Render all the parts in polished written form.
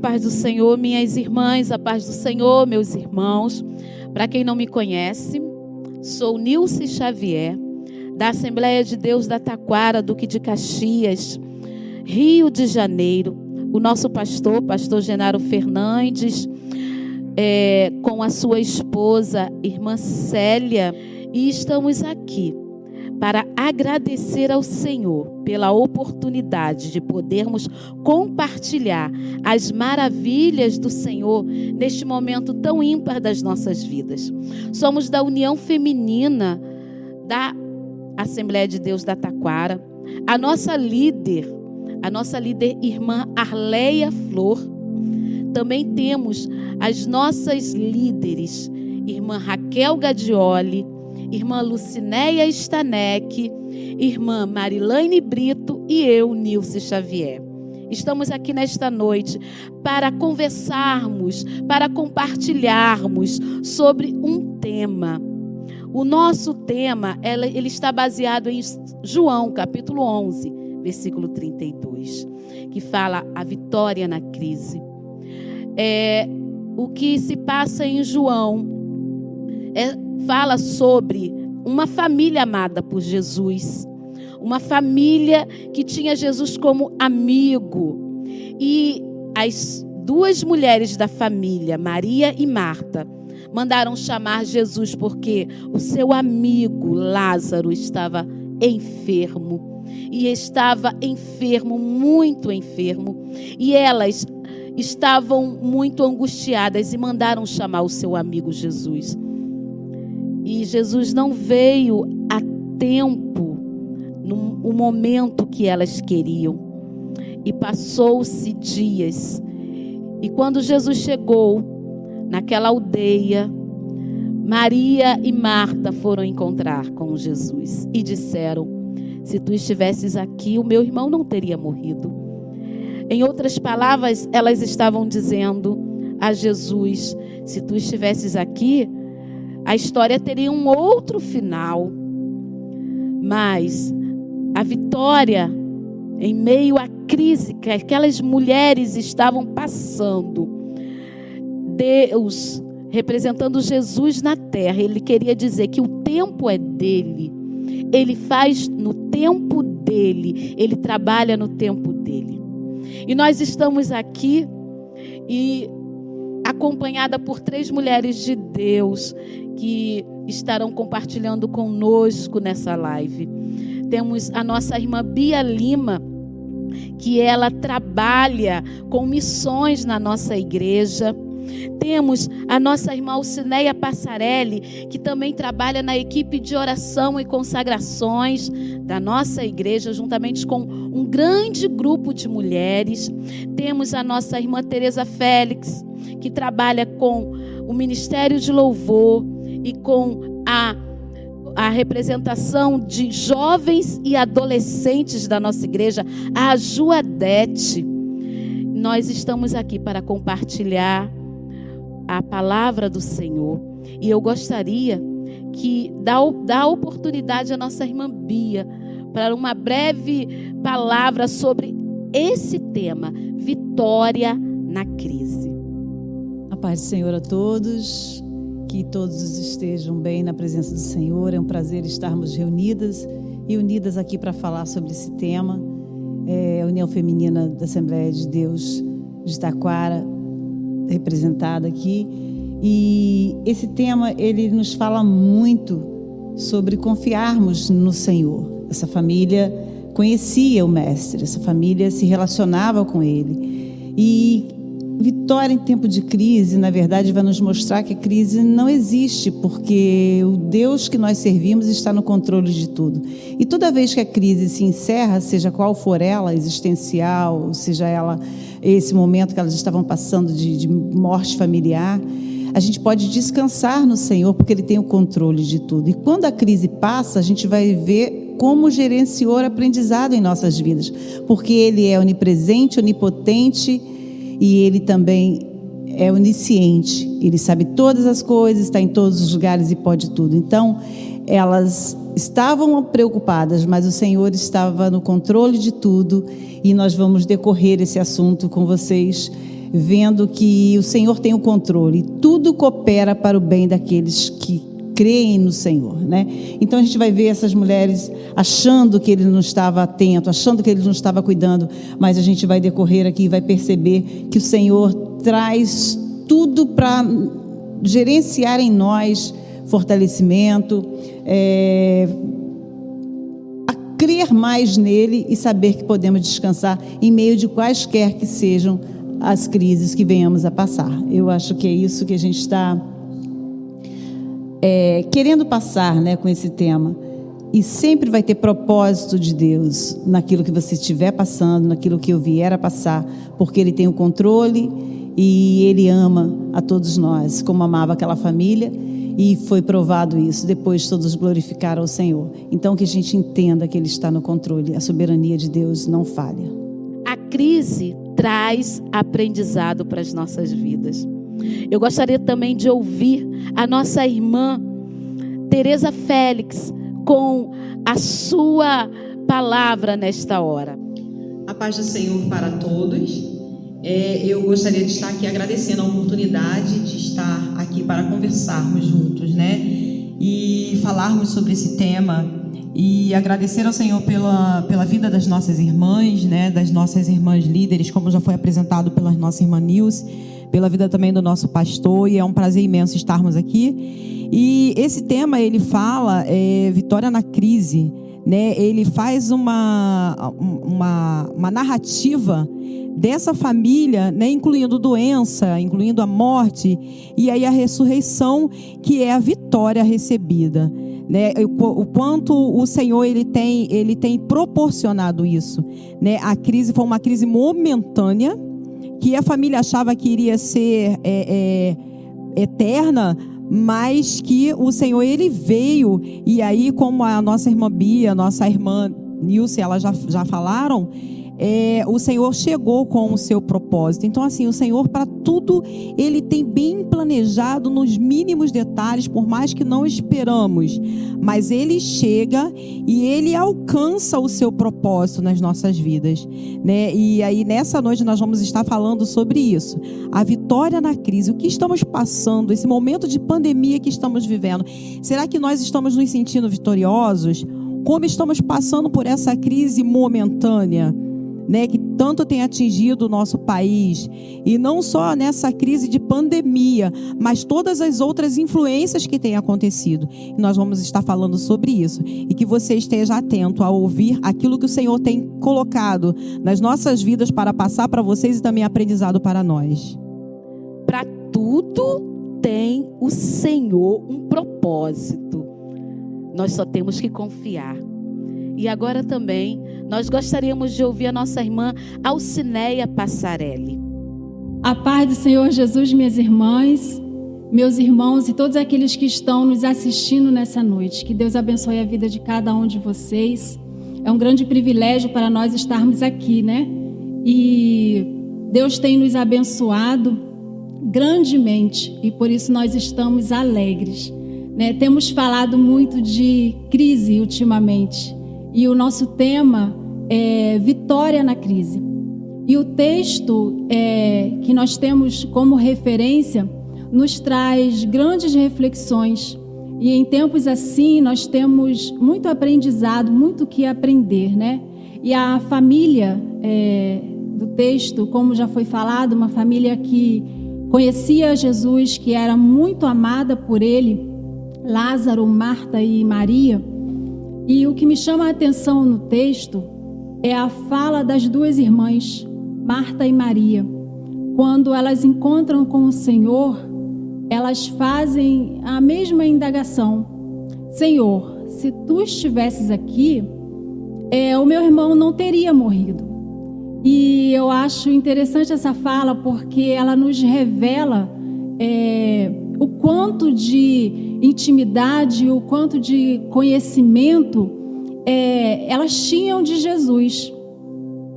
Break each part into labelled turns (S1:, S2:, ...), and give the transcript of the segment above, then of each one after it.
S1: paz do Senhor, minhas irmãs, a paz do Senhor, meus irmãos. Para quem não me conhece, sou Nilce Xavier, da Assembleia de Deus da Taquara, Duque de Caxias, Rio de Janeiro. O nosso pastor Genaro Fernandes, com a sua esposa, irmã Célia, e estamos aqui para agradecer ao Senhor pela oportunidade de podermos compartilhar as maravilhas do Senhor neste momento tão ímpar das nossas vidas. Somos da União Feminina da Assembleia de Deus da Taquara. A nossa líder irmã Arleia Flor. Também temos as nossas líderes, irmã Raquel Gadioli, irmã Lucinéia Stanek, irmã Marilane Brito e eu, Nilce Xavier. Estamos aqui nesta noite para conversarmos, para compartilharmos sobre um tema. O nosso tema, ele está baseado em João, capítulo 11, versículo 32, que fala a vitória na crise. O que se passa em João fala sobre uma família amada por Jesus, uma família que tinha Jesus como amigo, e as duas mulheres da família, Maria e Marta, mandaram chamar Jesus porque o seu amigo Lázaro estava enfermo, e estava enfermo, muito enfermo, e elas estavam muito angustiadas e mandaram chamar o seu amigo Jesus. E Jesus não veio a tempo, no momento que elas queriam. E passou-se dias. E quando Jesus chegou naquela aldeia, Maria e Marta foram encontrar com Jesus e disseram: se tu estivesses aqui, o meu irmão não teria morrido. Em outras palavras, elas estavam dizendo a Jesus: se tu estivesses aqui, a história teria um outro final. Mas a vitória, em meio à crise que aquelas mulheres estavam passando, Deus, representando Jesus na terra, Ele queria dizer que o tempo é dele. Ele faz no tempo dele. Ele trabalha no tempo dele. E nós estamos aqui e acompanhada por 3 mulheres de Deus que estarão compartilhando conosco nessa live. Temos a nossa irmã Bia Lima, que ela trabalha com missões na nossa igreja. Temos a nossa irmã Alcineia Passarelli, que também trabalha na equipe de oração e consagrações da nossa igreja, juntamente com um grande grupo de mulheres. Temos a nossa irmã Tereza Félix, que trabalha com o Ministério de Louvor e com a representação de jovens e adolescentes da nossa igreja, a Juadete. Nós estamos aqui para compartilhar a palavra do Senhor. E eu gostaria que dar oportunidade à nossa irmã Bia para uma breve palavra sobre esse tema, vitória na crise.
S2: A paz do Senhor a todos, que todos estejam bem na presença do Senhor. É um prazer estarmos reunidas e unidas aqui para falar sobre esse tema. A União Feminina da Assembleia de Deus de Taquara, representada aqui. E esse tema, ele nos fala muito sobre confiarmos no Senhor. Essa família conhecia o Mestre, essa família se relacionava com Ele. E vitória em tempo de crise, na verdade, vai nos mostrar que a crise não existe, porque o Deus que nós servimos está no controle de tudo. E toda vez que a crise se encerra, seja qual for ela, existencial, seja ela esse momento que elas estavam passando de morte familiar, a gente pode descansar no Senhor, porque Ele tem o controle de tudo. E quando a crise passa, a gente vai ver como gerenciou o aprendizado em nossas vidas, porque Ele é onipresente, onipotente, e Ele também é onisciente. Ele sabe todas as coisas, está em todos os lugares e pode tudo. Então, elas estavam preocupadas, mas o Senhor estava no controle de tudo, e nós vamos decorrer esse assunto com vocês vendo que o Senhor tem o controle e tudo coopera para o bem daqueles que creem no Senhor, né? Então a gente vai ver essas mulheres achando que ele não estava atento, achando que ele não estava cuidando, mas a gente vai decorrer aqui e vai perceber que o Senhor traz tudo para gerenciar em nós fortalecimento, a crer mais nele e saber que podemos descansar em meio de quaisquer que sejam as crises que venhamos a passar. Eu acho que é isso que a gente está querendo passar, né, com esse tema. E sempre vai ter propósito de Deus naquilo que você estiver passando, naquilo que eu vier a passar, porque Ele tem o controle e Ele ama a todos nós, como amava aquela família, e foi provado isso. Depois todos glorificaram o Senhor. Então que a gente entenda que Ele está no controle, a soberania de Deus não falha.
S1: A crise traz aprendizado para as nossas vidas. Eu gostaria também de ouvir a nossa irmã Tereza Félix com a sua palavra nesta hora.
S3: A paz do Senhor para todos. Eu gostaria de estar aqui agradecendo a oportunidade de estar aqui para conversarmos juntos, né? E falarmos sobre esse tema e agradecer ao Senhor pela vida das nossas irmãs, né? Das nossas irmãs líderes, como já foi apresentado pela nossa irmã Nilce, pela vida também do nosso pastor, e é um prazer imenso estarmos aqui. E esse tema, ele fala vitória na crise, né? Ele faz uma narrativa dessa família, né? Incluindo doença, incluindo a morte, e aí a ressurreição, que é a vitória recebida, né? O quanto o Senhor ele tem proporcionado isso, né? A crise foi uma crise momentânea, que a família achava que iria ser eterna, mas que o Senhor ele veio, e aí, como a nossa irmã Bia, a nossa irmã Nilce, elas já falaram, o Senhor chegou com o seu propósito. Então, assim, o Senhor, para tudo, Ele tem bem planejado nos mínimos detalhes, por mais que não esperamos, mas Ele chega e Ele alcança o seu propósito nas nossas vidas, né? E aí, nessa noite, nós vamos estar falando sobre isso, a vitória na crise, o que estamos passando, esse momento de pandemia que estamos vivendo. Será que nós estamos nos sentindo vitoriosos? Como estamos passando por essa crise momentânea, né, que tanto tem atingido o nosso país, e não só nessa crise de pandemia, mas todas as outras influências que têm acontecido. E nós vamos estar falando sobre isso, e que você esteja atento a ouvir aquilo que o Senhor tem colocado nas nossas vidas para passar para vocês e também aprendizado para nós.
S1: Para tudo tem o Senhor um propósito. Nós só temos que confiar. E agora também nós gostaríamos de ouvir a nossa irmã Alcineia Passarelli.
S4: A paz do Senhor Jesus, minhas irmãs, meus irmãos e todos aqueles que estão nos assistindo nessa noite. Que Deus abençoe a vida de cada um de vocês. É um grande privilégio para nós estarmos aqui, né? E Deus tem nos abençoado grandemente e por isso nós estamos alegres, né? Temos falado muito de crise ultimamente. E o nosso tema é vitória na crise. E o texto que nós temos como referência nos traz grandes reflexões. E em tempos assim nós temos muito aprendizado, muito que aprender, né? E a família do texto, como já foi falado, uma família que conhecia Jesus, que era muito amada por ele, Lázaro, Marta e Maria. E o que me chama a atenção no texto é a fala das duas irmãs, Marta e Maria. Quando elas encontram com o Senhor, elas fazem a mesma indagação. Senhor, se tu estivesses aqui, o meu irmão não teria morrido. E eu acho interessante essa fala porque ela nos revela o quanto de intimidade, o quanto de conhecimento elas tinham de Jesus.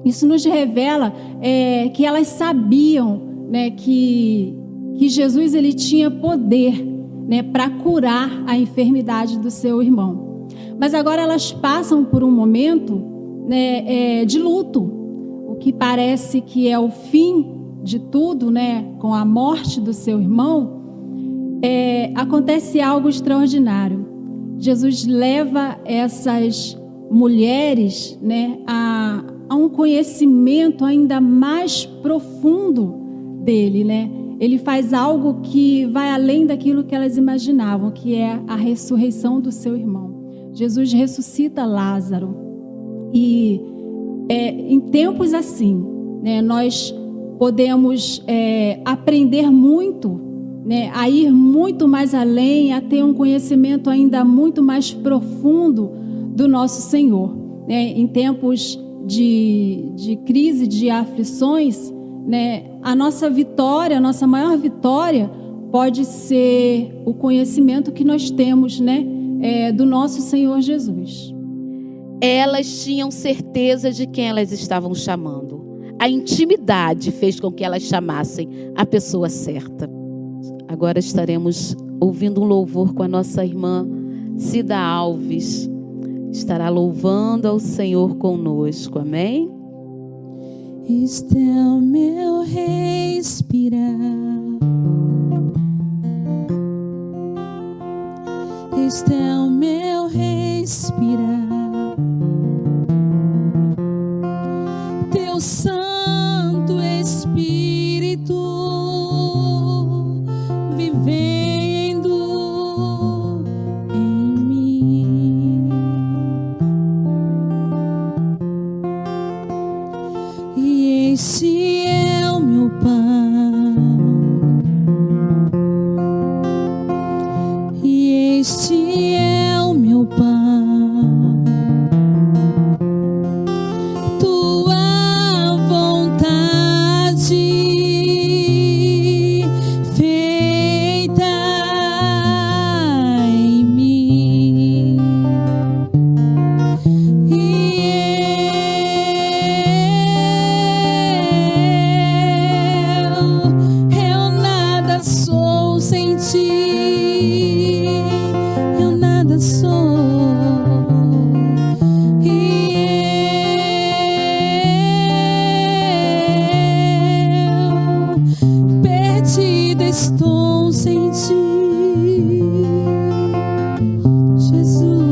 S4: Isso nos revela que elas sabiam, né, que Jesus ele tinha poder, né, para curar a enfermidade do seu irmão. Mas agora elas passam por um momento, né, de luto, o que parece que é o fim de tudo, né, com a morte do seu irmão, acontece algo extraordinário. Jesus leva essas mulheres, né, a um conhecimento ainda mais profundo dele, né? Ele faz algo que vai além daquilo que elas imaginavam, que é a ressurreição do seu irmão. Jesus ressuscita Lázaro. E em tempos assim, né, nós podemos aprender muito, né, a ir muito mais além, a ter um conhecimento ainda muito mais profundo do nosso Senhor, né? Em tempos de crise, de aflições, né, a nossa vitória, a nossa maior vitória pode ser o conhecimento que nós temos, né, do nosso Senhor Jesus.
S1: Elas tinham certeza de quem elas estavam chamando. A intimidade fez com que elas chamassem a pessoa certa. Agora estaremos ouvindo um louvor com a nossa irmã Cida Alves. Estará louvando ao Senhor conosco, amém?
S5: Este é o meu respirar, este é o meu respirar, teu Santo Espírito vivendo em mim, e este é o meu pão, e este é o meu pão, tua vontade feita em mim, eu nada sou sem ti, eu nada sou, eu perdida estou sem ti, Jesus.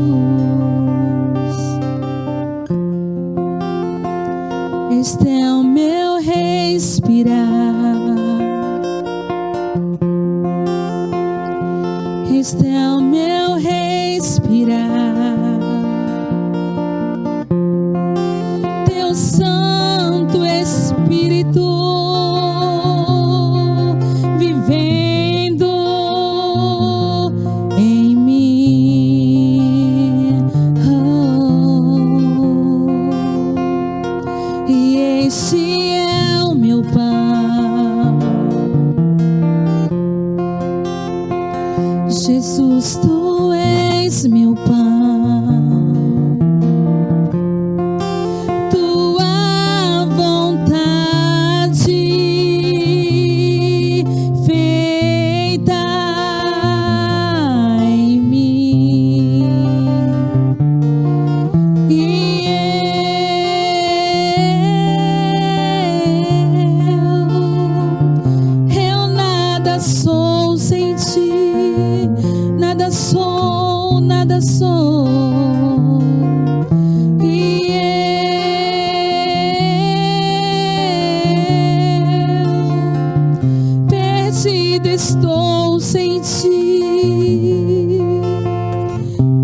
S5: Este é o meu respirar, este é o meu respirar, teu Santo Espírito vivendo em mim, e este é o meu pão, Jesus, tu és meu pão, tua vontade feita em mim, e eu nada sou sem ti, nada sou, nada sou, e eu perdida estou sem ti,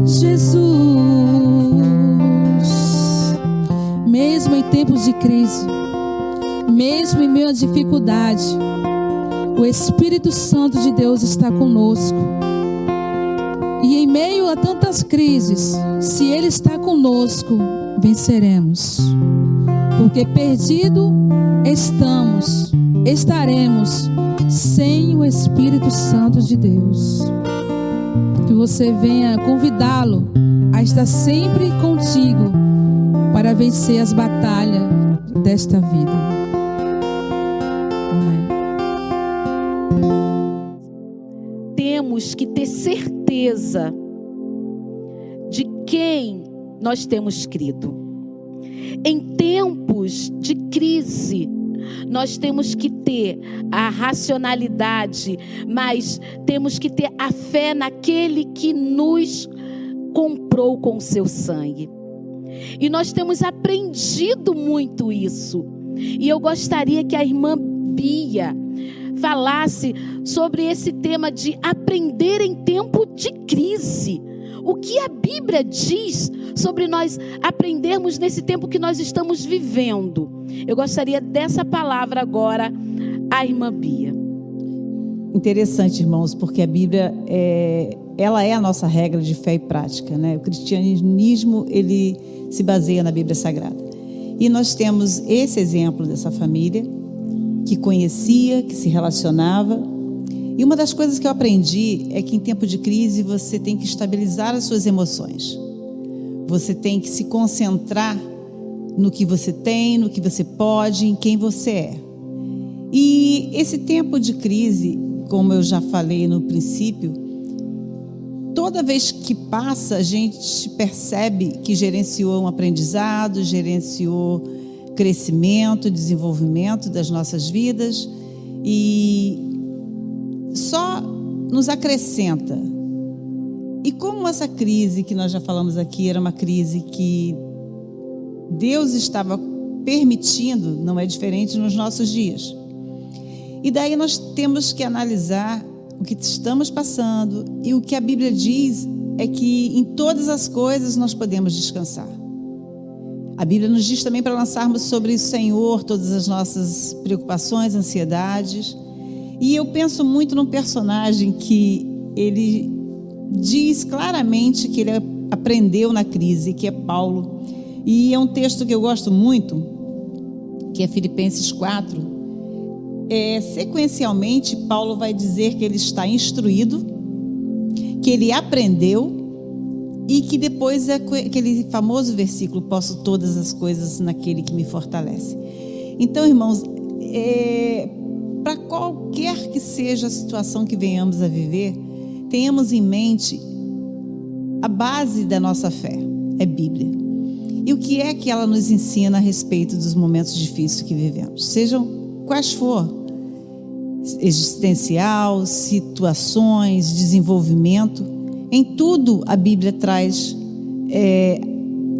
S5: Jesus. Mesmo em tempos de crise, mesmo em meio à dificuldade, o Espírito Santo de Deus está conosco. E em meio a tantas crises, se Ele está conosco, venceremos. Porque perdido estaremos sem o Espírito Santo de Deus. Que você venha convidá-lo a estar sempre contigo para vencer as batalhas desta vida. Amém.
S1: Temos que ter certeza de quem nós temos crido. Em tempos de crise, nós temos que ter a racionalidade, mas temos que ter a fé naquele que nos comprou com o seu sangue. E nós temos aprendido muito isso. E eu gostaria que a irmã Bia falasse sobre esse tema de aprender em tempo de crise. O que a Bíblia diz sobre nós aprendermos nesse tempo que nós estamos vivendo? Eu gostaria dessa palavra agora, a irmã Bia.
S2: Interessante, irmãos, porque a Bíblia ela é a nossa regra de fé e prática, né? O cristianismo, ele se baseia na Bíblia Sagrada. E nós temos esse exemplo dessa família que conhecia, que se relacionava. E uma das coisas que eu aprendi é que em tempo de crise você tem que estabilizar as suas emoções. Você tem que se concentrar no que você tem, no que você pode, em quem você é. E esse tempo de crise, como eu já falei no princípio, toda vez que passa, a gente percebe que gerenciou um aprendizado, gerenciou crescimento, desenvolvimento das nossas vidas, e só nos acrescenta. E como essa crise que nós já falamos aqui era uma crise que Deus estava permitindo, não é diferente nos nossos dias. E daí nós temos que analisar o que estamos passando, e o que a Bíblia diz é que em todas as coisas nós podemos descansar. A Bíblia nos diz também para lançarmos sobre o Senhor todas as nossas preocupações, ansiedades. E eu penso muito num personagem que ele diz claramente que ele aprendeu na crise, que é Paulo. E é um texto que eu gosto muito, que é Filipenses 4. Sequencialmente, Paulo vai dizer que ele está instruído, que ele aprendeu, e que depois é aquele famoso versículo: posso todas as coisas naquele que me fortalece. Então, irmãos, para qualquer que seja a situação que venhamos a viver, tenhamos em mente a base da nossa fé, é Bíblia. E o que é que ela nos ensina a respeito dos momentos difíceis que vivemos? Sejam quais for, existencial, situações, desenvolvimento, em tudo a Bíblia traz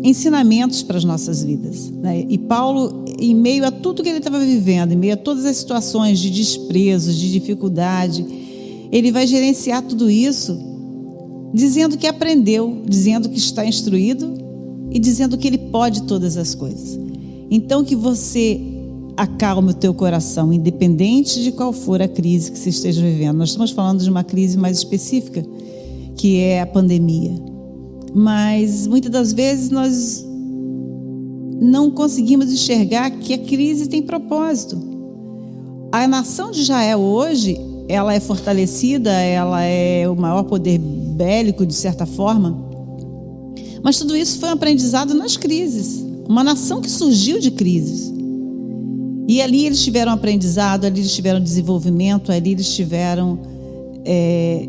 S2: ensinamentos para as nossas vidas, né? E Paulo, em meio a tudo que ele estava vivendo, em meio a todas as situações de desprezo, de dificuldade, ele vai gerenciar tudo isso dizendo que aprendeu, dizendo que está instruído e dizendo que ele pode todas as coisas. Então, que você acalme o teu coração, independente de qual for a crise que você esteja vivendo. Nós estamos falando de uma crise mais específica, que é a pandemia. Mas muitas das vezes nós não conseguimos enxergar que a crise tem propósito. A nação de Israel hoje, ela é fortalecida, ela é o maior poder bélico de certa forma, mas tudo isso foi um aprendizado nas crises. Uma nação que surgiu de crises. E ali eles tiveram aprendizado, ali eles tiveram desenvolvimento, ali eles tiveram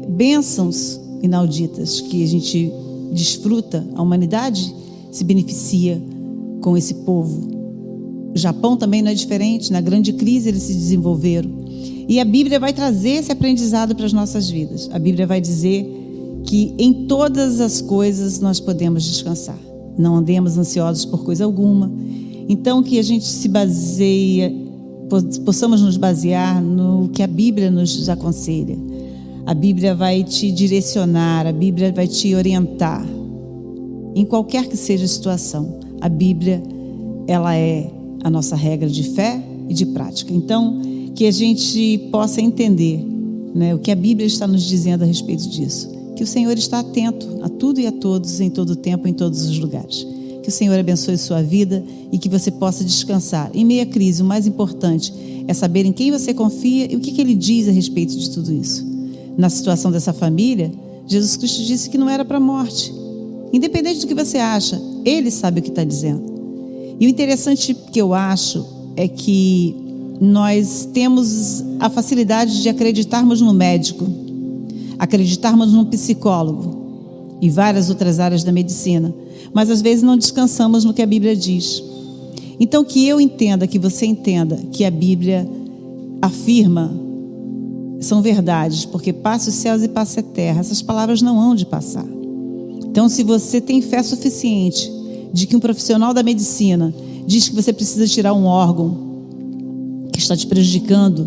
S2: bênçãos inauditas que a gente desfruta, a humanidade se beneficia com esse povo. O Japão também não é diferente, na grande crise eles se desenvolveram. E a Bíblia vai trazer esse aprendizado para as nossas vidas. A Bíblia vai dizer que em todas as coisas nós podemos descansar. Não andemos ansiosos por coisa alguma. Então que a gente possamos nos basear no que a Bíblia nos aconselha. A Bíblia vai te direcionar, a Bíblia vai te orientar. Em qualquer que seja a situação, a Bíblia, ela é a nossa regra de fé e de prática. Então, que a gente possa entender, né, o que a Bíblia está nos dizendo a respeito disso. Que o Senhor está atento a tudo e a todos, em todo o tempo, em todos os lugares. Que o Senhor abençoe sua vida e que você possa descansar. Em meio à crise, o mais importante é saber em quem você confia e o que Ele diz a respeito de tudo isso. Na situação dessa família, Jesus Cristo disse que não era para a morte. Independente do que você acha, Ele sabe o que está dizendo. E o interessante que eu acho é que nós temos a facilidade de acreditarmos no médico, acreditarmos num psicólogo e várias outras áreas da medicina, mas às vezes não descansamos no que a Bíblia diz. Então, que eu entenda, que você entenda que a Bíblia afirma, são verdades, porque passa os céus e passa a terra. Essas palavras não hão de passar. Então, se você tem fé suficiente de que um profissional da medicina diz que você precisa tirar um órgão que está te prejudicando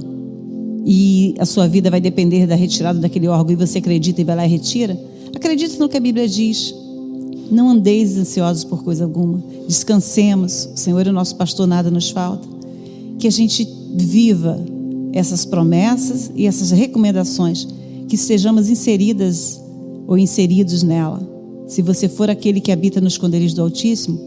S2: e a sua vida vai depender da retirada daquele órgão, e você acredita e vai lá e retira, acredite no que a Bíblia diz. Não andeis ansiosos por coisa alguma. Descansemos. O Senhor é o nosso pastor, nada nos falta. Que a gente viva essas promessas e essas recomendações, que estejamos inseridas ou inseridos nela. Se você for aquele que habita no esconderijo do Altíssimo,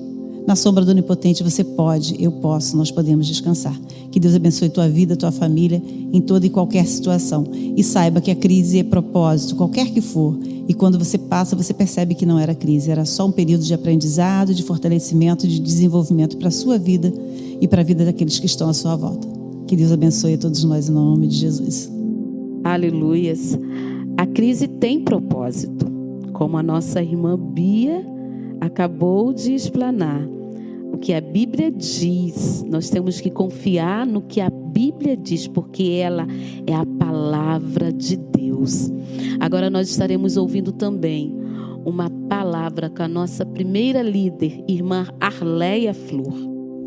S2: na sombra do Onipotente, você pode, eu posso, nós podemos descansar. Que Deus abençoe tua vida, tua família, em toda e qualquer situação. E saiba que a crise é propósito, qualquer que for. E quando você passa, você percebe que não era crise, era só um período de aprendizado, de fortalecimento, de desenvolvimento para a sua vida e para a vida daqueles que estão à sua volta. Que Deus abençoe a todos nós, em nome de Jesus.
S1: Aleluias. A crise tem propósito, como a nossa irmã Bia acabou de explanar. O que a Bíblia diz, nós temos que confiar no que a Bíblia diz, porque ela é a palavra de Deus. Agora nós estaremos ouvindo também uma palavra com a nossa primeira líder, irmã Arleia Flor.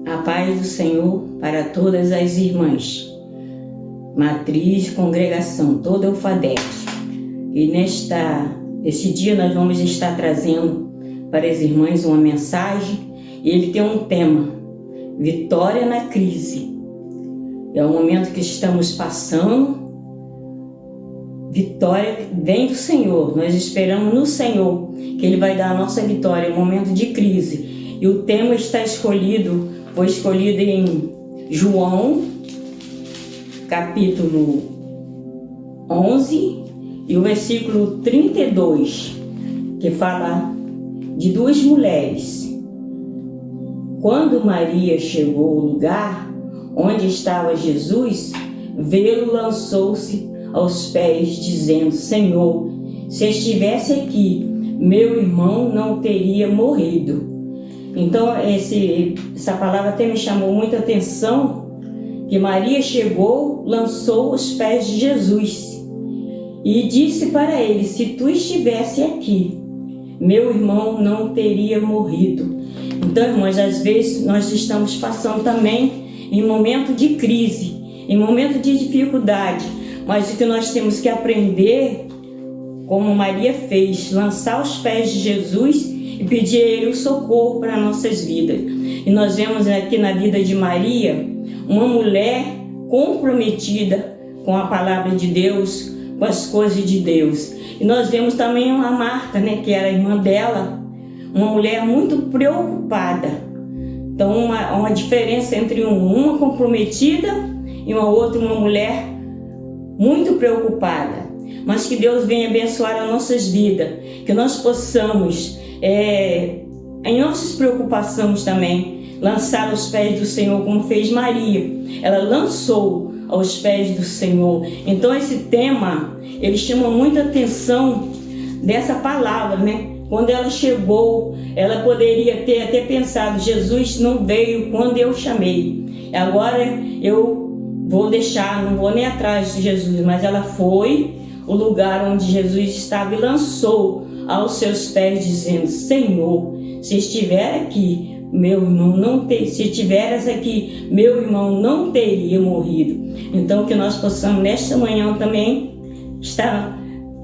S6: A paz do Senhor para todas as irmãs, matriz, congregação, toda a UFADEC. E neste dia nós vamos estar trazendo para as irmãs uma mensagem. E ele tem um tema: vitória na crise. É o momento que estamos passando. Vitória vem do Senhor. Nós esperamos no Senhor que Ele vai dar a nossa vitória em um momento de crise. E o tema foi escolhido em João, capítulo 11, e o versículo 32, que fala de duas mulheres. Quando Maria chegou ao lugar onde estava Jesus, vê-lo, lançou-se aos pés, dizendo: Senhor, se estivesse aqui, meu irmão não teria morrido. Então, essa palavra até me chamou muita atenção, que Maria chegou, lançou os pés de Jesus e disse para ele: se tu estivesse aqui, meu irmão não teria morrido. Então, irmãos, às vezes nós estamos passando também em momento de crise, em momento de dificuldade, mas o que nós temos que aprender, como Maria fez, lançar os pés de Jesus e pedir a Ele o socorro para nossas vidas. E nós vemos aqui na vida de Maria uma mulher comprometida com a palavra de Deus, com as coisas de Deus. E nós vemos também uma Marta, que era a irmã dela, uma mulher muito preocupada. Então, uma diferença entre uma comprometida e uma mulher muito preocupada. Mas que Deus venha abençoar as nossas vidas, que nós possamos, em nossas preocupações também, lançar aos pés do Senhor, como fez Maria. Ela lançou aos pés do Senhor. Então, esse tema, ele chama muita atenção dessa palavra, Quando ela chegou, ela poderia ter até pensado: Jesus não veio quando eu chamei, agora eu vou deixar, não vou nem atrás de Jesus. Mas ela foi o lugar onde Jesus estava e lançou aos seus pés, dizendo: Senhor, se estiver aqui, meu irmão se estiveras aqui, meu irmão não teria morrido. Então, que nós possamos nesta manhã também estar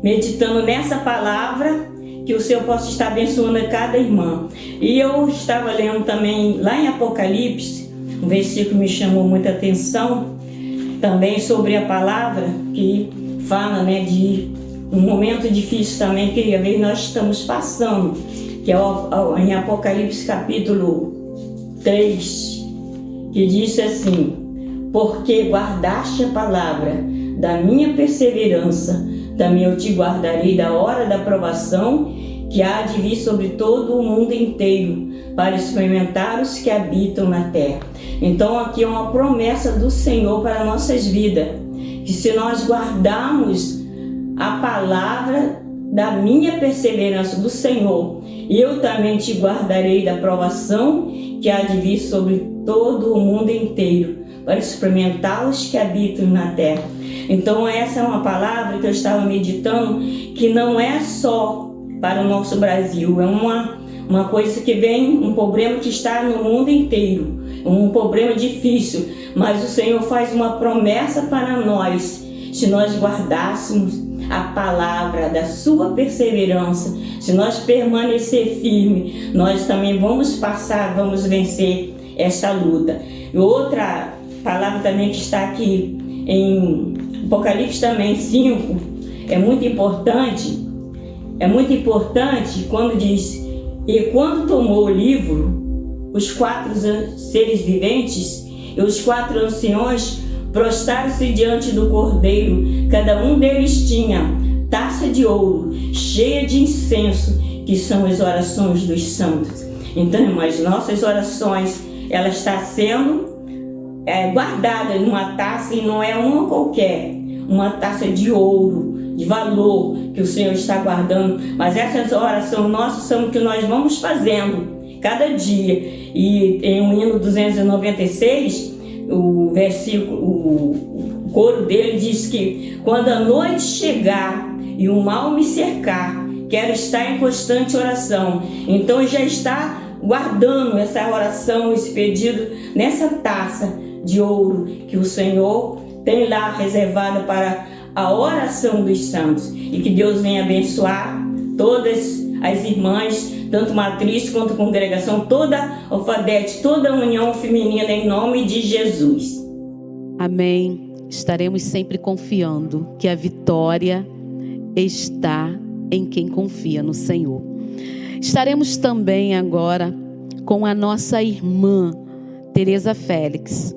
S6: meditando nessa palavra, que o Senhor possa estar abençoando a cada irmã. E eu estava lendo também lá em Apocalipse, um versículo me chamou muita atenção, também sobre a palavra, que fala de um momento difícil também que às vezes nós estamos passando, que é em Apocalipse capítulo 3, que diz assim: porque guardaste a palavra da minha perseverança, também eu te guardarei da hora da provação, que há de vir sobre todo o mundo inteiro, para experimentar os que habitam na terra. Então aqui é uma promessa do Senhor para nossas vidas, que se nós guardarmos a palavra da minha perseverança do Senhor, eu também te guardarei da provação, que há de vir sobre todo o mundo inteiro, para experimentar os que habitam na terra. Então essa é uma palavra que eu estava meditando, que não é só para o nosso Brasil, é uma coisa que vem, um problema que está no mundo inteiro, um problema difícil, mas o Senhor faz uma promessa para nós, se nós guardássemos a palavra da sua perseverança, se nós permanecer firme, nós também vamos vamos vencer essa luta. E outra palavra também que está aqui em Apocalipse também 5, é muito importante quando diz: e quando tomou o livro, os 4 seres viventes e os 4 anciões prostraram-se diante do Cordeiro. Cada um deles tinha taça de ouro cheia de incenso, que são as orações dos santos. Então, irmãs, nossas orações, ela está sendo guardada numa taça, e não é uma qualquer, uma taça de ouro, de valor, que o Senhor está guardando. Mas essas orações nossas são o que nós vamos fazendo cada dia. E em um hino 296, o versículo, o coro dele diz que quando a noite chegar e o mal me cercar, quero estar em constante oração. Então já está guardando essa oração, esse pedido nessa taça de ouro que o Senhor tem lá reservada para a oração dos santos. E que Deus venha abençoar todas as irmãs, tanto matriz quanto congregação, toda a alfadete, toda a união feminina, em nome de Jesus.
S1: Amém. Estaremos sempre confiando que a vitória está em quem confia no Senhor. Estaremos também agora com a nossa irmã Tereza Félix.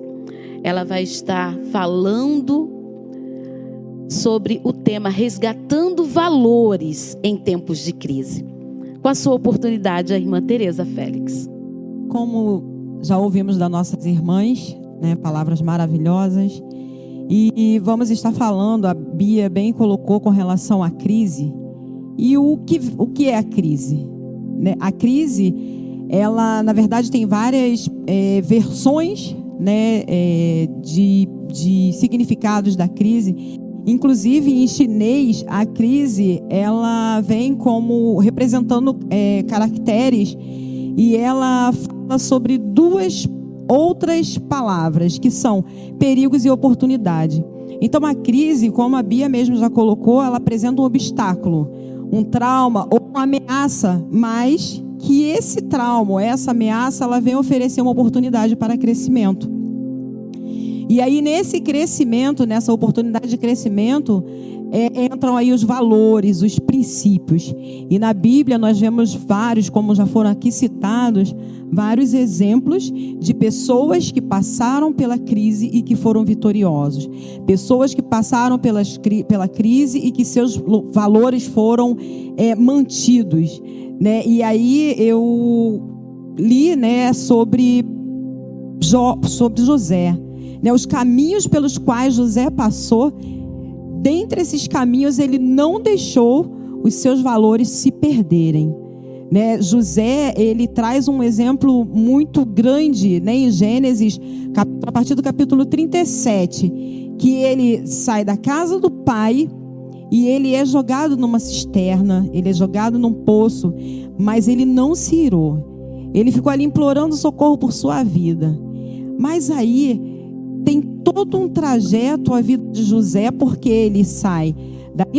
S1: Ela vai estar falando sobre o tema resgatando valores em tempos de crise. Com a sua oportunidade, a irmã Tereza Félix.
S3: Como já ouvimos das nossas irmãs, né, palavras maravilhosas, e vamos estar falando, a Bia bem colocou com relação à crise. E o que é a crise? Né? A crise, ela na verdade tem várias versões, né, de significados da crise. Inclusive em chinês, a crise ela vem como representando caracteres, e ela fala sobre 2 outras palavras que são perigos e oportunidade. Então a crise, como a Bia mesmo já colocou, ela apresenta um obstáculo, um trauma ou uma ameaça, mas que esse trauma, essa ameaça, ela vem oferecer uma oportunidade para crescimento. E aí nesse crescimento, nessa oportunidade de crescimento, entram aí os valores, os princípios. E na Bíblia nós vemos vários, como já foram aqui citados, vários exemplos de pessoas que passaram pela crise e que foram vitoriosos. Pessoas que passaram pela crise e que seus valores foram mantidos. Né? E aí eu li, né, sobre José. Né, os caminhos pelos quais José passou, dentre esses caminhos ele não deixou os seus valores se perderem. Né, José, ele traz um exemplo muito grande, né, em Gênesis, a partir do capítulo 37, que ele sai da casa do pai e ele é jogado numa cisterna, ele é jogado num poço, mas ele não se irou. Ele ficou ali implorando socorro por sua vida. Mas aí tem todo um trajeto a vida de José, porque ele sai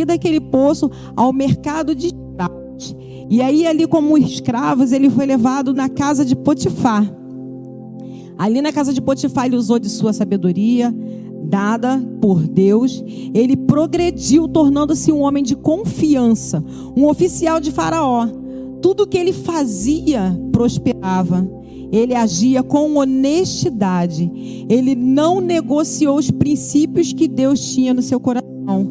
S3: daquele poço ao mercado de escravos. E aí ali como escravos ele foi levado na casa de Potifar. Ali na casa de Potifar ele usou de sua sabedoria dada por Deus. Ele progrediu, tornando-se um homem de confiança, um oficial de Faraó. Tudo que ele fazia prosperava. Ele agia com honestidade. Ele não negociou os princípios que Deus tinha no seu coração.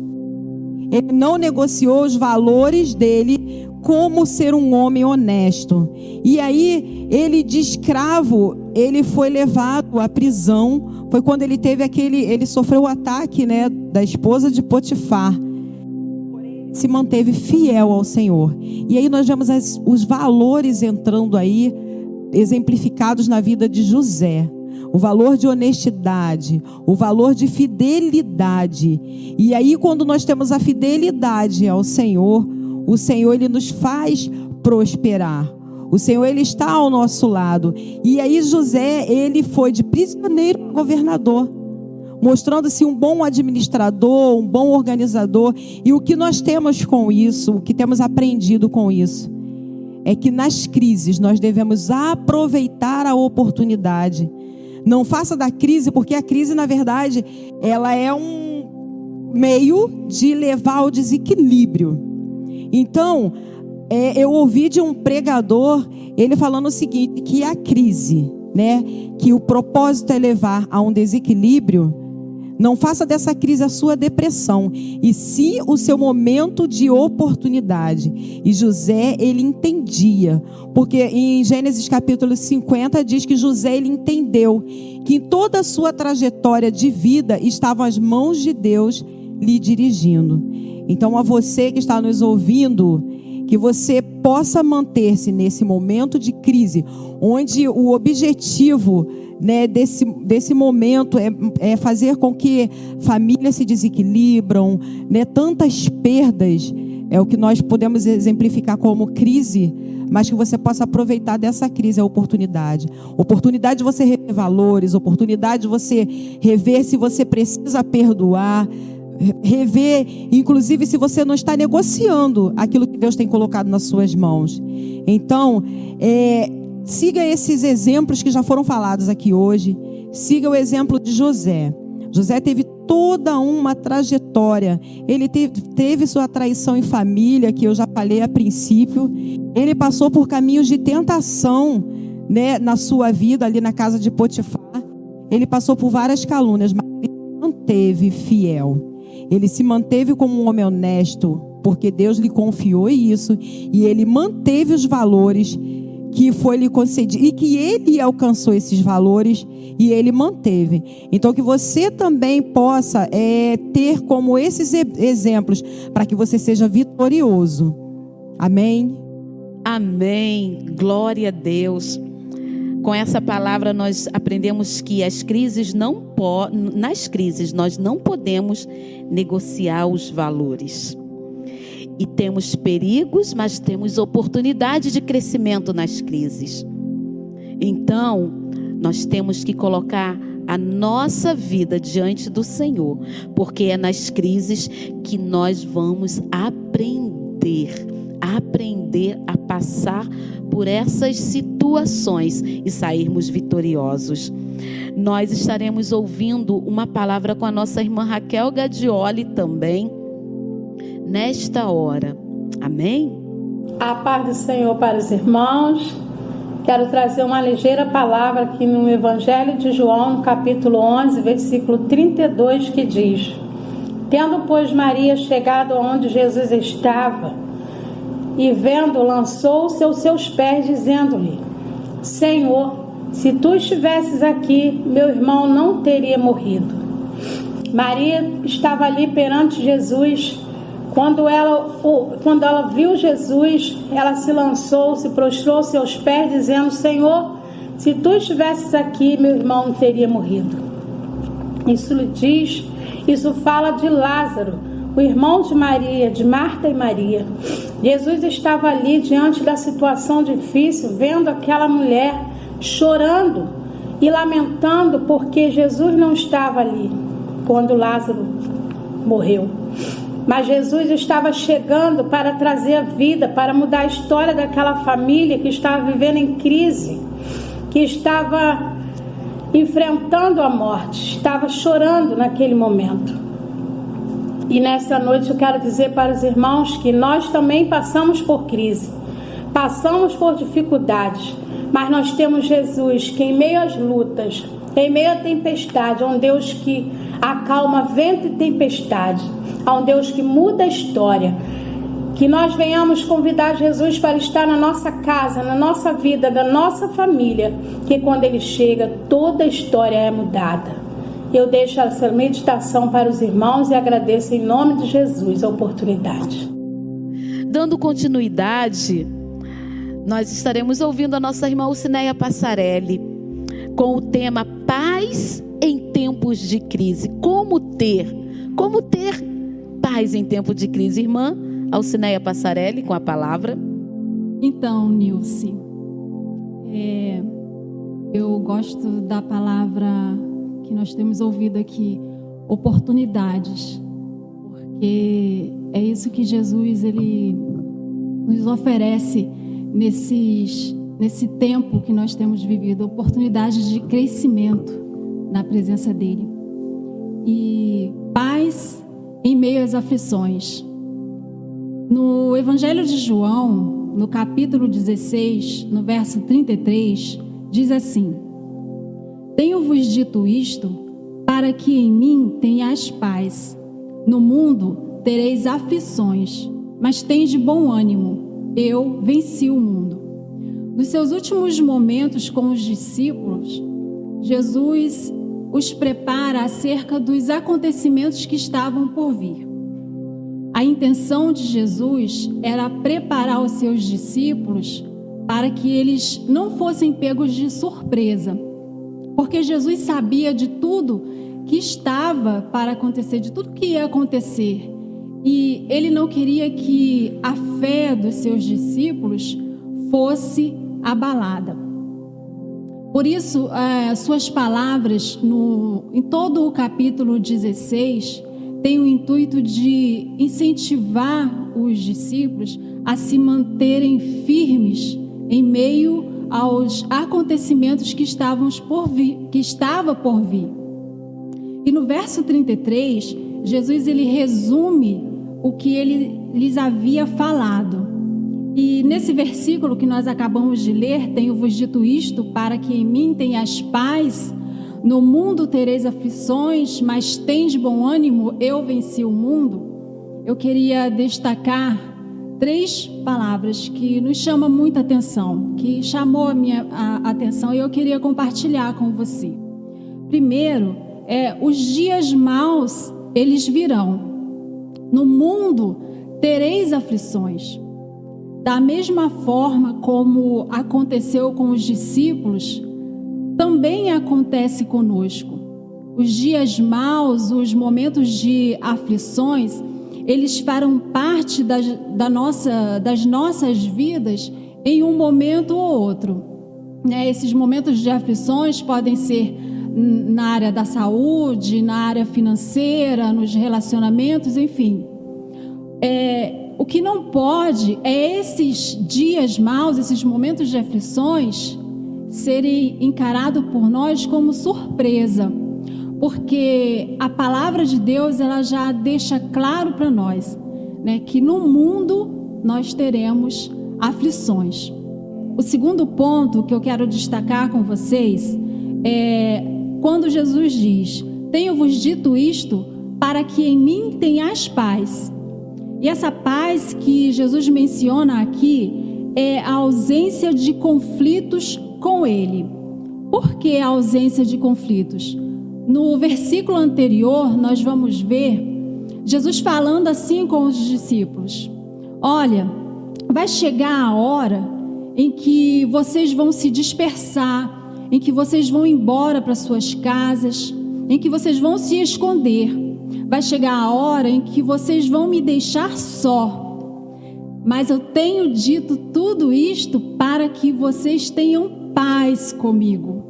S3: Ele não negociou os valores dele como ser um homem honesto. E aí, ele de escravo, ele foi levado à prisão. Foi quando ele teve ele sofreu o ataque, né, da esposa de Potifar. Se manteve fiel ao Senhor. E aí nós vemos os valores entrando aí, exemplificados na vida de José. o valor de honestidade, o valor de fidelidade. E aí, quando nós temos a fidelidade ao Senhor, o Senhor, Ele nos faz prosperar. O Senhor, Ele está ao nosso lado. E aí José, ele foi de prisioneiro a governador, mostrando-se um bom administrador, um bom organizador. E o que nós temos com isso, o que temos aprendido com isso, é que nas crises nós devemos aproveitar a oportunidade. Não faça da crise, porque a crise, na verdade, ela é um meio de levar ao desequilíbrio. Então, eu ouvi de um pregador, ele falando o seguinte, que a crise, né, que o propósito é levar a um desequilíbrio. Não faça dessa crise a sua depressão, e sim o seu momento de oportunidade. E José, ele entendia, porque em Gênesis capítulo 50 diz que José, ele entendeu que em toda a sua trajetória de vida estavam as mãos de Deus lhe dirigindo. Então, a você que está nos ouvindo, que você possa manter-se nesse momento de crise, onde o objetivo, né, desse momento é fazer com que famílias se desequilibram, né, tantas perdas, é o que nós podemos exemplificar como crise, mas que você possa aproveitar dessa crise a oportunidade. Oportunidade de você rever valores, oportunidade de você rever se você precisa perdoar, rever, inclusive, se você não está negociando aquilo que Deus tem colocado nas suas mãos. Então, siga esses exemplos que já foram falados aqui hoje. Siga o exemplo de José. José teve toda uma trajetória. Ele teve sua traição em família, que eu já falei a princípio. Ele passou por caminhos de tentação, né, na sua vida, ali na casa de Potifar. Ele passou por várias calúnias, mas ele se manteve fiel. Ele se manteve como um homem honesto, porque Deus lhe confiou isso, e ele manteve os valores que foi lhe concedido, e que ele alcançou esses valores, e ele manteve. Então, que você também possa ter como esses exemplos, para que você seja vitorioso. Amém?
S1: Amém. Glória a Deus. Com essa palavra nós aprendemos que nas crises nós não podemos negociar os valores. E temos perigos, mas temos oportunidade de crescimento nas crises. Então, nós temos que colocar a nossa vida diante do Senhor, porque é nas crises que nós vamos aprender a passar por essas situações e sairmos vitoriosos. Nós estaremos ouvindo uma palavra com a nossa irmã Raquel Gadioli também, nesta hora. Amém?
S7: A paz do Senhor para os irmãos. Quero trazer uma ligeira palavra aqui no Evangelho de João, no capítulo 11, versículo 32, que diz: Tendo, pois, Maria chegado onde Jesus estava, e vendo, lançou-se aos seus pés, dizendo-lhe: Senhor, se tu estivesses aqui, meu irmão não teria morrido. Maria estava ali perante Jesus. Quando ela viu Jesus, ela se lançou, se prostrou aos seus pés, dizendo: Senhor, se tu estivesses aqui, meu irmão não teria morrido. Isso fala de Lázaro, o irmão de Maria, de Marta e Maria. Jesus estava ali diante da situação difícil, vendo aquela mulher chorando e lamentando porque Jesus não estava ali quando Lázaro morreu. Mas Jesus estava chegando para trazer a vida, para mudar a história daquela família que estava vivendo em crise, que estava enfrentando a morte, estava chorando naquele momento. E nessa noite eu quero dizer para os irmãos que nós também passamos por crise, passamos por dificuldades, mas nós temos Jesus que em meio às lutas, em meio à tempestade, é um Deus que acalma vento e tempestade, é um Deus que muda a história. Que nós venhamos convidar Jesus para estar na nossa casa, na nossa vida, na nossa família, que quando Ele chega, toda a história é mudada. Eu deixo essa meditação para os irmãos e agradeço em nome de Jesus a oportunidade.
S1: Dando continuidade, nós estaremos ouvindo a nossa irmã Ulcineia Passarelli com o tema paz em tempos de crise. Como ter paz em tempo de crise? Irmã Alcineia Passarelli, com a palavra.
S4: Então, Nilce, eu gosto da palavra que nós temos ouvido aqui, oportunidades, porque é isso que Jesus ele nos oferece nesse tempo que nós temos vivido, oportunidades de crescimento na presença dele e paz em meio às aflições. No Evangelho de João, no capítulo 16, no verso 33, diz assim: tenho-vos dito isto para que em mim tenhais paz. No mundo tereis aflições, mas tende bom ânimo, eu venci o mundo. Nos seus últimos momentos com os discípulos, Jesus os prepara acerca dos acontecimentos que estavam por vir. A intenção de Jesus era preparar os seus discípulos para que eles não fossem pegos de surpresa, porque Jesus sabia de tudo que estava para acontecer, de tudo que ia acontecer, e ele não queria que a fé dos seus discípulos fosse abalada. Por isso, suas palavras em todo o capítulo 16 tem o intuito de incentivar os discípulos a se manterem firmes em meio aos acontecimentos que estava por vir. E no verso 33, Jesus ele resume o que ele lhes havia falado. E nesse versículo que nós acabamos de ler, tenho-vos dito isto para que em mim tenhas paz. No mundo tereis aflições, mas tende bom ânimo, eu venci o mundo. Eu queria destacar 3 palavras que nos chamam muita atenção, que chamou a minha atenção e eu queria compartilhar com você. Primeiro, os dias maus, eles virão. No mundo tereis aflições. Da mesma forma como aconteceu com os discípulos, também acontece conosco. Os dias maus, os momentos de aflições, eles farão parte das nossas vidas em um momento ou outro. Esses momentos de aflições podem ser na área da saúde, na área financeira, nos relacionamentos, enfim. O que não pode é esses dias maus, esses momentos de aflições, serem encarados por nós como surpresa, porque a palavra de Deus ela já deixa claro para nós, que no mundo nós teremos aflições. O segundo ponto que eu quero destacar com vocês é quando Jesus diz: tenho-vos dito isto para que em mim tenhais paz. E essa paz que Jesus menciona aqui é a ausência de conflitos com Ele. Por que a ausência de conflitos? No versículo anterior, nós vamos ver Jesus falando assim com os discípulos: olha, vai chegar a hora em que vocês vão se dispersar, em que vocês vão embora para suas casas, em que vocês vão se esconder. Vai chegar a hora em que vocês vão me deixar só. Mas eu tenho dito tudo isto para que vocês tenham paz comigo.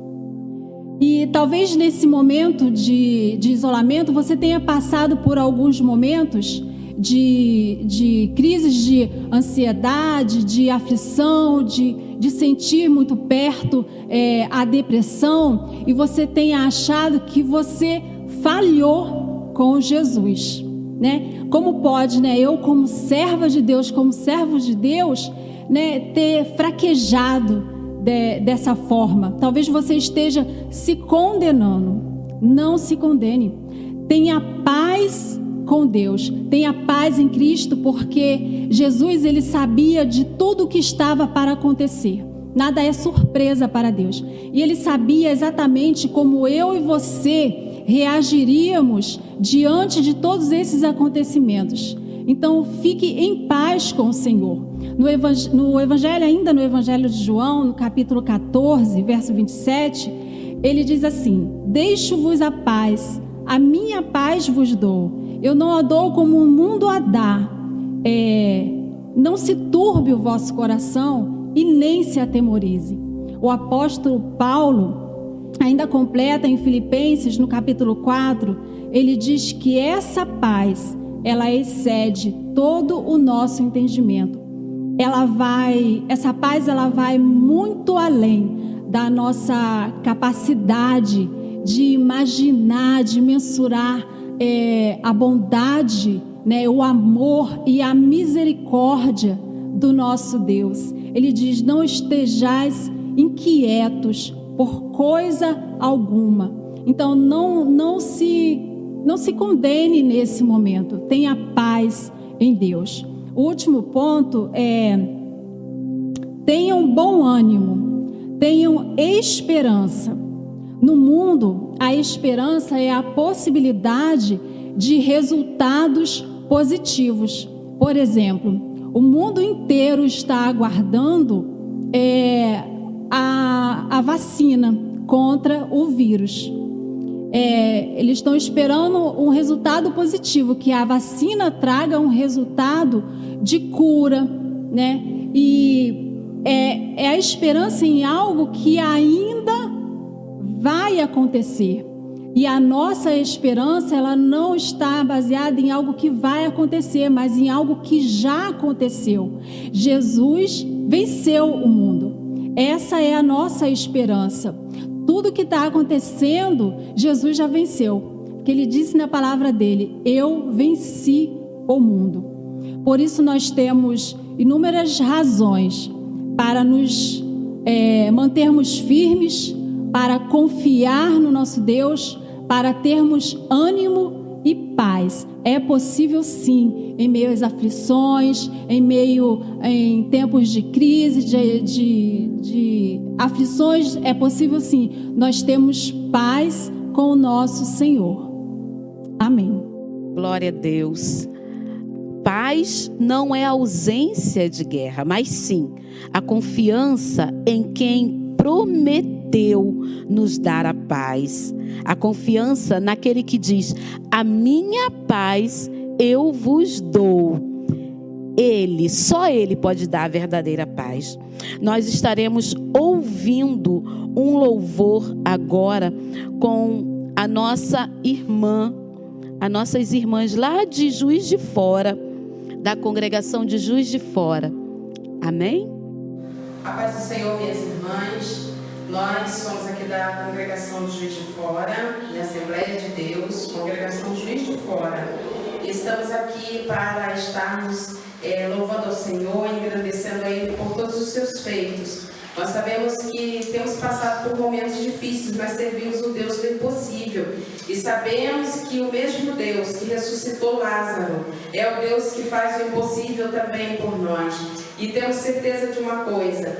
S4: E talvez nesse momento de isolamento você tenha passado por alguns momentos de crises de ansiedade, de aflição, de sentir muito perto a depressão, e você tenha achado que você falhou com Jesus, Como pode, eu como serva de Deus, como servo de Deus, ter fraquejado dessa forma? Talvez você esteja se condenando. Não se condene. Tenha paz com Deus, tenha paz em Cristo, porque Jesus ele sabia de tudo o que estava para acontecer. Nada é surpresa para Deus. E ele sabia exatamente como eu e você reagiríamos diante de todos esses acontecimentos. Então, fique em paz com o Senhor. No Evangelho de João, no capítulo 14, verso 27, ele diz assim: deixo-vos a paz, a minha paz vos dou. Eu não a dou como o mundo a dá. Não se turbe o vosso coração e nem se atemorize. O apóstolo Paulo ainda completa em Filipenses, no capítulo 4, ele diz que essa paz, ela excede todo o nosso entendimento. Essa paz vai muito além da nossa capacidade de imaginar, de mensurar a bondade, né, o amor e a misericórdia do nosso Deus. Ele diz: não estejais inquietos por coisa alguma. Então não se condene nesse momento. Tenha paz em Deus. O último ponto é: tenham bom ânimo, tenham esperança. No mundo, a esperança é a possibilidade de resultados positivos. Por exemplo, o mundo inteiro está aguardando a vacina contra o vírus. Eles estão esperando um resultado positivo, que a vacina traga um resultado de cura, né? E é a esperança em algo que ainda vai acontecer. E a nossa esperança, ela não está baseada em algo que vai acontecer, mas em algo que já aconteceu. Jesus venceu o mundo. Essa é a nossa esperança. Tudo que está acontecendo, Jesus já venceu. Porque ele disse na palavra dele: eu venci o mundo. Por isso nós temos inúmeras razões para nos mantermos firmes, para confiar no nosso Deus, para termos ânimo e paz. É possível sim, em meio às aflições, em tempos de crise, de aflições, é possível sim. Nós temos paz com o nosso Senhor. Amém.
S1: Glória a Deus. Paz não é ausência de guerra, mas sim a confiança em quem prometeu nos dar a paz. A confiança naquele que diz: a minha paz eu vos dou. Só Ele pode dar a verdadeira paz. Nós estaremos ouvindo um louvor agora com a nossa irmã, as nossas irmãs lá de Juiz de Fora, da congregação de Juiz de Fora. Amém?
S8: A paz do Senhor, minhas irmãs. Nós somos aqui da congregação de Juiz de Fora, da Assembleia de Deus, congregação Juiz de Fora. E estamos aqui para estarmos louvando ao Senhor, engrandecendo a Ele por todos os seus feitos. Nós sabemos que temos passado por momentos difíceis, mas servimos o Deus do impossível. E sabemos que o mesmo Deus que ressuscitou Lázaro é o Deus que faz o impossível também por nós. E temos certeza de uma coisa: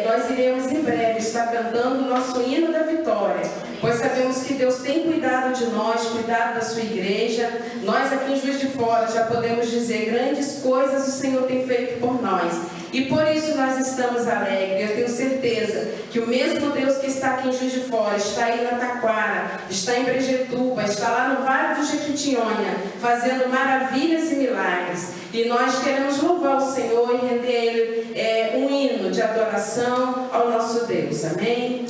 S8: nós iremos em breve estar cantando o nosso hino da vitória, pois sabemos que Deus tem cuidado de nós, cuidado da sua igreja. Nós aqui em Juiz de Fora já podemos dizer: grandes coisas o Senhor tem feito por nós. E por isso nós estamos alegres. Eu tenho certeza que o mesmo Deus que está aqui em Juiz de Fora está aí na Taquara, está em Brejetuba, está lá no Vale do Jequitinhonha, fazendo maravilhas e milagres. E nós queremos louvar o Senhor e render a Ele um hino de adoração ao nosso Deus. Amém?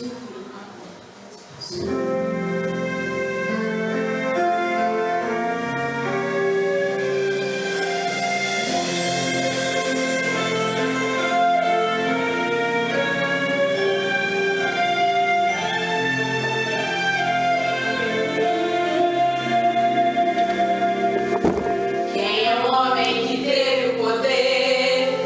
S9: Quem é o homem que teve o poder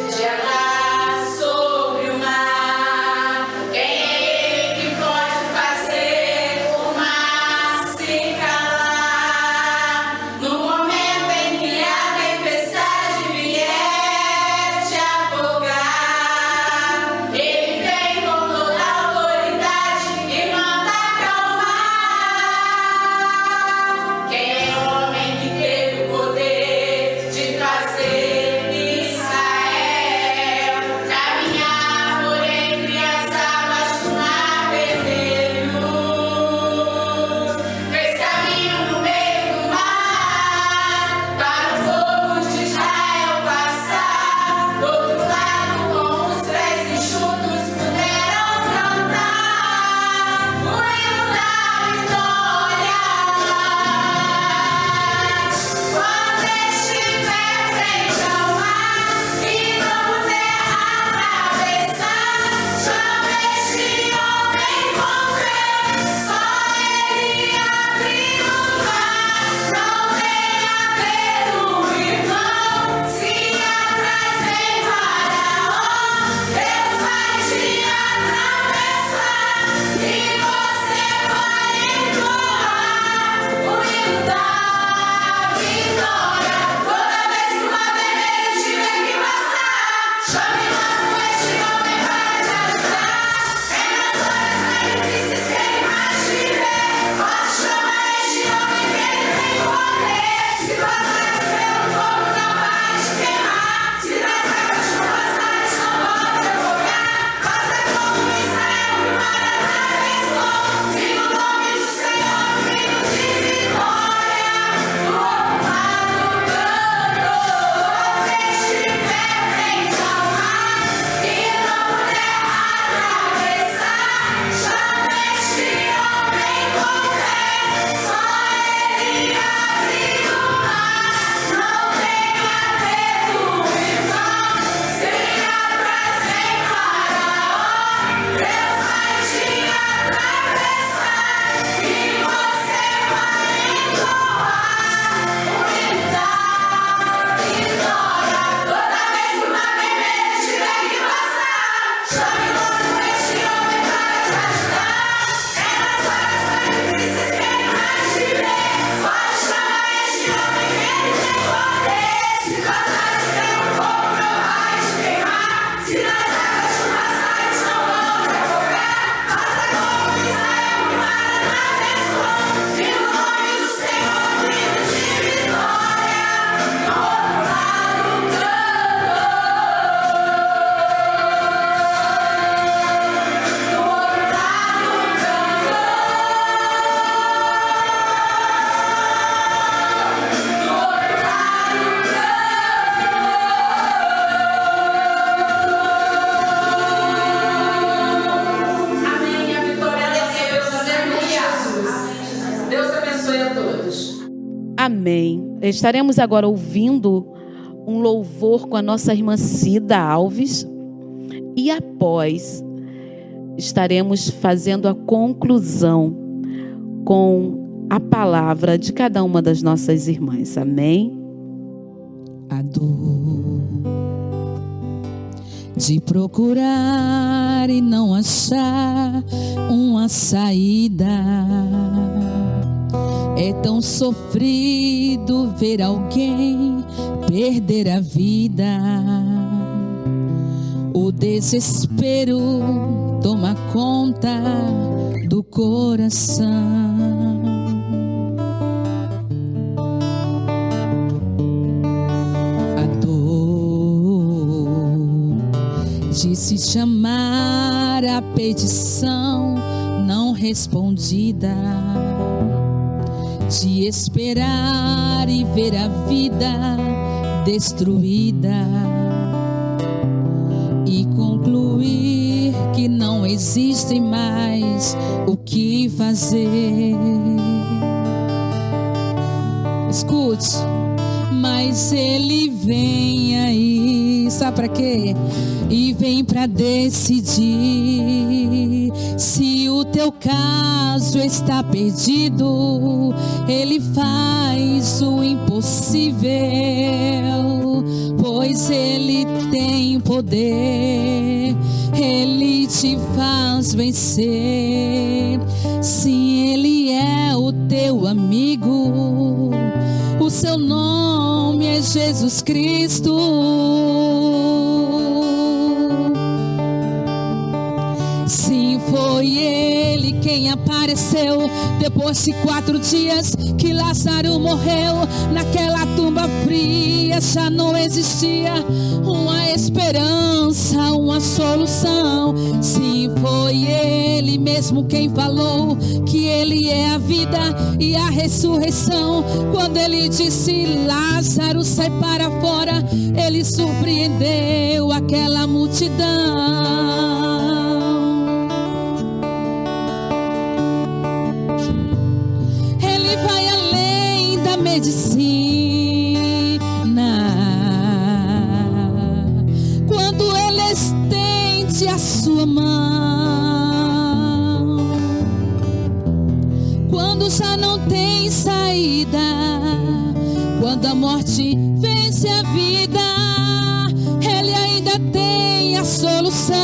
S1: Amém. Estaremos agora ouvindo um louvor com a nossa irmã Cida Alves. E após, estaremos fazendo a conclusão com a palavra de cada uma das nossas irmãs. Amém?
S5: A dor de procurar e não achar uma saída. É tão sofrido ver alguém perder a vida. O desespero toma conta do coração. A dor de se chamar a petição não respondida, de esperar e ver a vida destruída e concluir que não existe mais o que fazer. Escute, mas ele vem aí, sabe pra quê? E vem pra decidir. Se o teu caso está perdido, ele faz o impossível, pois ele tem poder, ele te faz vencer. Sim, ele é o teu amigo, o seu nome é Jesus Cristo. Sim, foi ele quem apareceu depois de 4 dias que Lázaro morreu. Naquela tumba fria já não existia uma esperança, uma solução. Sim, foi ele mesmo quem falou que ele é a vida e a ressurreição. Quando ele disse: Lázaro, sai para fora, ele surpreendeu aquela multidão. Medicina, quando ele estende a sua mão, quando já não tem saída, quando a morte vence a vida, ele ainda tem a solução.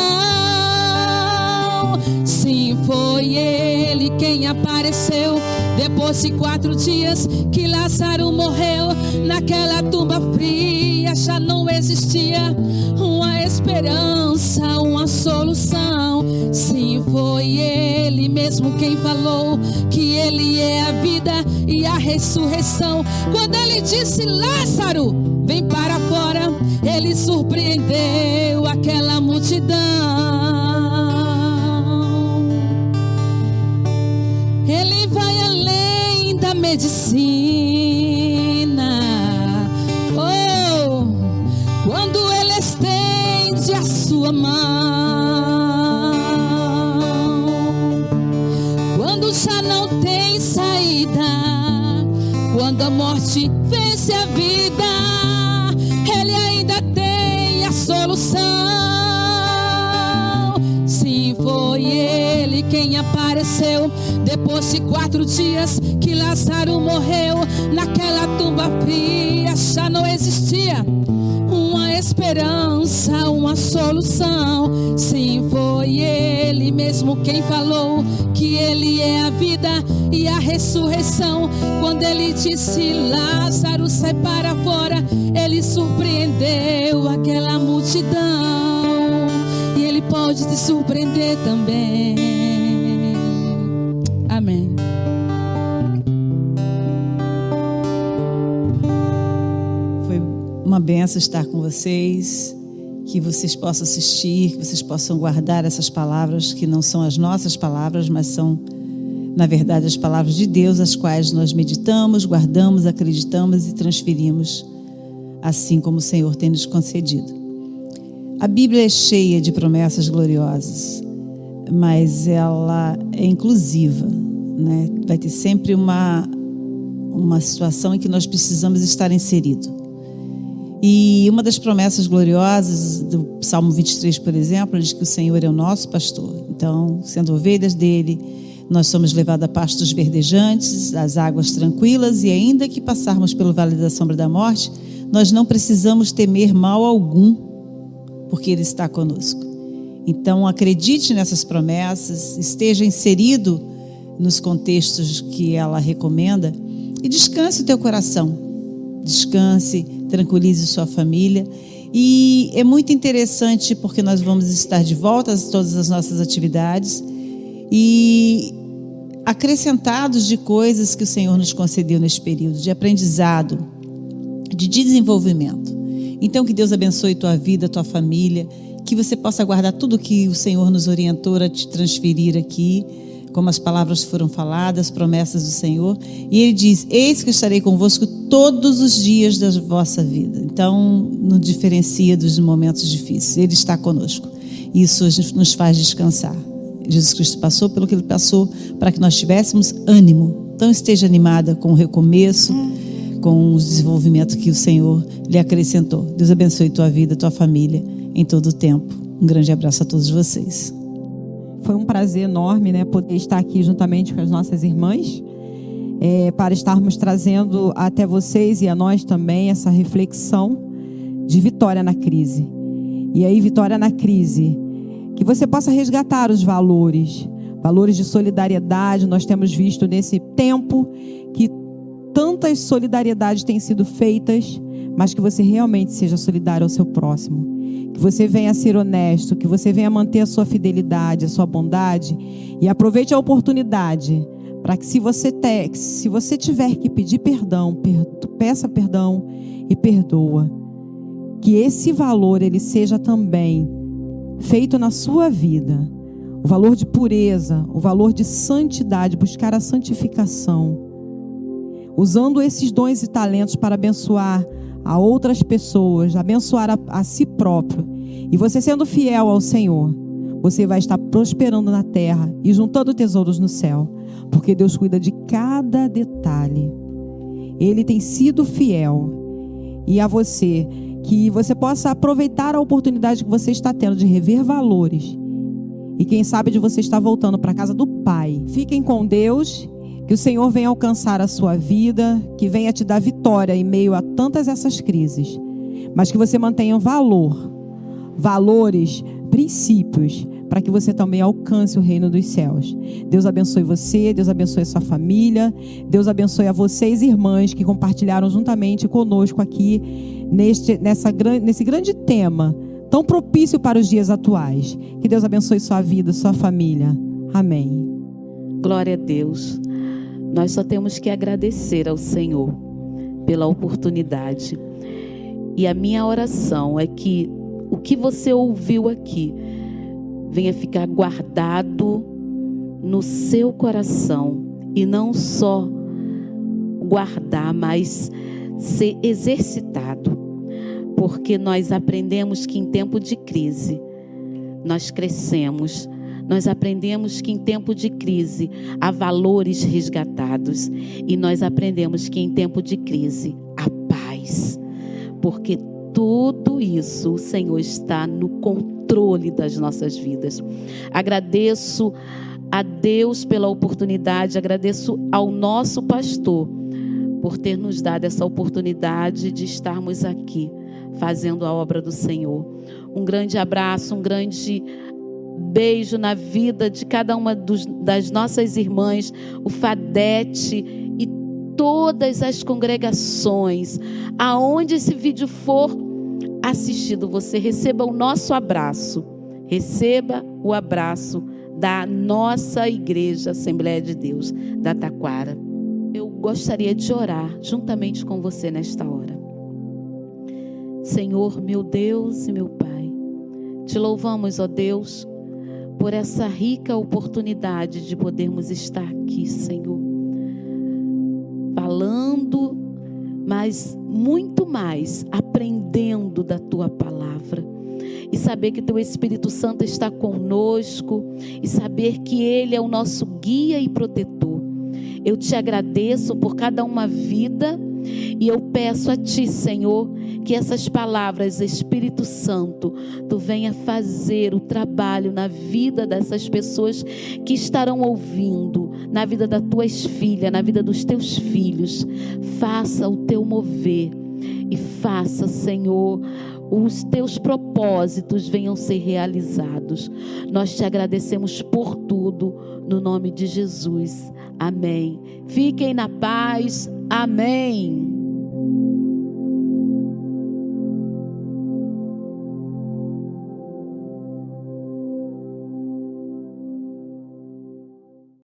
S5: Sim, foi ele quem apareceu depois de 4 dias que Lázaro morreu. Naquela tumba fria já não existia uma esperança, uma solução. Sim, foi ele mesmo quem falou que ele é a vida e a ressurreição. Quando ele disse: Lázaro, vem para fora, ele surpreendeu aquela multidão. Ele vai além da medicina. Oh, quando ele estende a sua mão, quando já não tem saída, quando a morte vence a vida, ele ainda tem a solução. Sim, foi ele quem apareceu depois de 4 dias que Lázaro morreu. Naquela tumba fria já não existia uma esperança, uma solução. Sim, foi ele mesmo quem falou que ele é a vida e a ressurreição. Quando ele disse: Lázaro, sai para fora, ele surpreendeu aquela multidão. E ele pode te surpreender também. Amém.
S2: Foi uma benção estar com vocês, que vocês possam assistir, que vocês possam guardar essas palavras que não são as nossas palavras, mas são, na verdade, as palavras de Deus, as quais nós meditamos, guardamos, acreditamos e transferimos, assim como o Senhor tem nos concedido. A Bíblia é cheia de promessas gloriosas, mas ela é inclusiva, né? Vai ter sempre uma uma situação em que nós precisamos estar inseridos. E uma das promessas gloriosas do Salmo 23, por exemplo, diz que o Senhor é o nosso pastor. Então, sendo ovelhas dele, nós somos levados a pastos verdejantes, às águas tranquilas, e ainda que passarmos pelo vale da sombra da morte, nós não precisamos temer mal algum, porque ele está conosco. Então, acredite nessas promessas, esteja inserido nos contextos que ela recomenda e descanse o teu coração. Descanse, tranquilize sua família. E é muito interessante porque nós vamos estar de volta a todas as nossas atividades e acrescentados de coisas que o Senhor nos concedeu neste período, de aprendizado, de desenvolvimento. Então, que Deus abençoe tua vida, tua família, que você possa guardar tudo que o Senhor nos orientou a te transferir aqui, como as palavras foram faladas, as promessas do Senhor. E Ele diz: eis que estarei convosco todos os dias da vossa vida. Então, não diferencia dos momentos difíceis. Ele está conosco. Isso nos faz descansar. Jesus Cristo passou pelo que Ele passou para que nós tivéssemos ânimo. Então, esteja animada com o recomeço, com o desenvolvimento que o Senhor lhe acrescentou. Deus abençoe tua vida, tua família, em todo o tempo. Um grande abraço a todos vocês.
S3: Foi um prazer enorme, né, poder estar aqui juntamente com as nossas irmãs, para estarmos trazendo até vocês e a nós também essa reflexão de vitória na crise. E aí, vitória na crise, que você possa resgatar os valores de solidariedade. Nós temos visto nesse tempo que tantas solidariedades têm sido feitas, mas que você realmente seja solidário ao seu próximo. Que você venha a ser honesto, que você venha a manter a sua fidelidade, a sua bondade, e aproveite a oportunidade para que se você tiver que pedir perdão, peça perdão e perdoa. Que esse valor ele seja também feito na sua vida. O valor de pureza, o valor de santidade, buscar a santificação. Usando esses dons e talentos para abençoar a outras pessoas, abençoar a si próprio. E você sendo fiel ao Senhor, você vai estar prosperando na terra e juntando tesouros no céu, porque Deus cuida de cada detalhe. Ele tem sido fiel. E a você, que você possa aproveitar a oportunidade que você está tendo de rever valores. E quem sabe de você estar voltando para a casa do Pai. Fiquem com Deus. Que o Senhor venha alcançar a sua vida, que venha te dar vitória em meio a tantas essas crises, mas que você mantenha valores, princípios, para que você também alcance o reino dos céus. Deus abençoe você, Deus abençoe a sua família, Deus abençoe a vocês, irmãs, que compartilharam juntamente conosco aqui, nesse grande tema, tão propício para os dias atuais. Que Deus abençoe sua vida, sua família. Amém.
S1: Glória a Deus. Nós só temos que agradecer ao Senhor pela oportunidade. E a minha oração é que o que você ouviu aqui venha ficar guardado no seu coração. E não só guardar, mas ser exercitado. Porque nós aprendemos que em tempo de crise, nós crescemos. Nós aprendemos que em tempo de crise há valores resgatados. E nós aprendemos que em tempo de crise há paz. Porque tudo isso o Senhor está no controle das nossas vidas. Agradeço a Deus pela oportunidade. Agradeço ao nosso pastor por ter nos dado essa oportunidade de estarmos aqui fazendo a obra do Senhor. Um grande abraço, um grande beijo na vida de cada uma das nossas irmãs, o Fadete e todas as congregações. Aonde esse vídeo for assistido, você receba o nosso abraço. Receba o abraço da nossa igreja Assembleia de Deus da Taquara. Eu gostaria de orar juntamente com você nesta hora. Senhor, meu Deus e meu Pai, te louvamos, ó Deus, por essa rica oportunidade de podermos estar aqui, Senhor, falando, mas muito mais aprendendo da Tua palavra, e saber que Teu Espírito Santo está conosco, e saber que Ele é o nosso guia e protetor, Eu te agradeço por cada uma vida e eu peço a Ti, Senhor, que essas palavras, Espírito Santo, Tu venha fazer o trabalho na vida dessas pessoas que estarão ouvindo, na vida das Tuas filhas, na vida dos Teus filhos. Faça o Teu mover e faça, Senhor, os Teus propósitos venham ser realizados. Nós Te agradecemos por tudo, no nome de Jesus. Amém. Fiquem na paz. Amém.